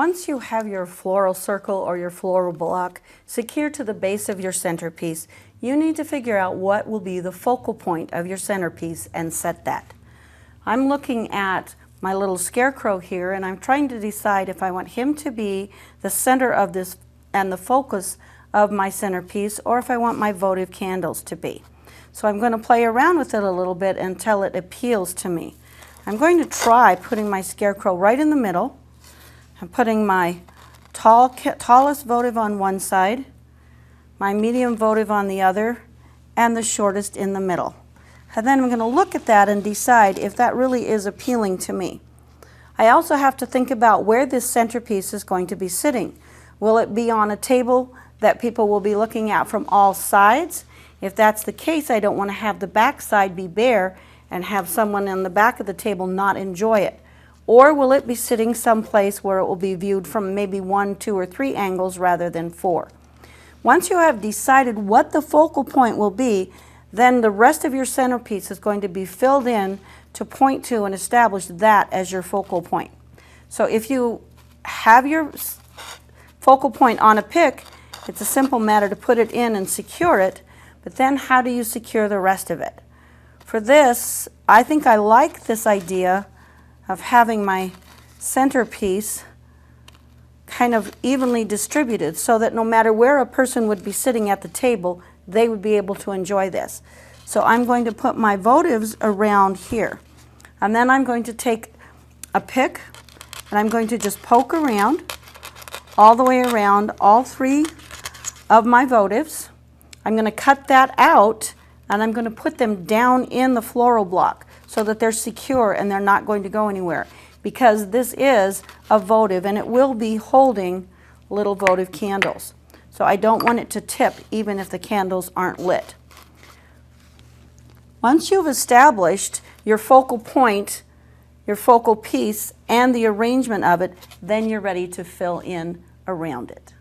Once you have your floral circle or your floral block secured to the base of your centerpiece, you need to figure out what will be the focal point of your centerpiece and set that. I'm looking at my little scarecrow here, and I'm trying to decide if I want him to be the center of this and the focus of my centerpiece, or if I want my votive candles to be. So I'm going to play around with it a little bit until it appeals to me. I'm going to try putting my scarecrow right in the middle. I'm putting my tallest votive on one side, my medium votive on the other, and the shortest in the middle. And then I'm going to look at that and decide if that really is appealing to me. I also have to think about where this centerpiece is going to be sitting. Will it be on a table that people will be looking at from all sides? If that's the case, I don't want to have the back side be bare and have someone in the back of the table not enjoy it. Or will it be sitting someplace where it will be viewed from maybe 1, 2, or 3 angles rather than 4? Once you have decided what the focal point will be, then the rest of your centerpiece is going to be filled in to point to and establish that as your focal point. So if you have your focal point on a pick, it's a simple matter to put it in and secure it, but then how do you secure the rest of it? For this, I think I like this idea of having my centerpiece kind of evenly distributed so that no matter where a person would be sitting at the table, they would be able to enjoy this. So I'm going to put my votives around here. And then I'm going to take a pick and I'm going to just poke around all the way around all 3 of my votives. I'm going to cut that out and I'm going to put them down in the floral block so that they're secure and they're not going to go anywhere, because this is a votive and it will be holding little votive candles. So I don't want it to tip even if the candles aren't lit. Once you've established your focal point, your focal piece, and the arrangement of it, then you're ready to fill in around it.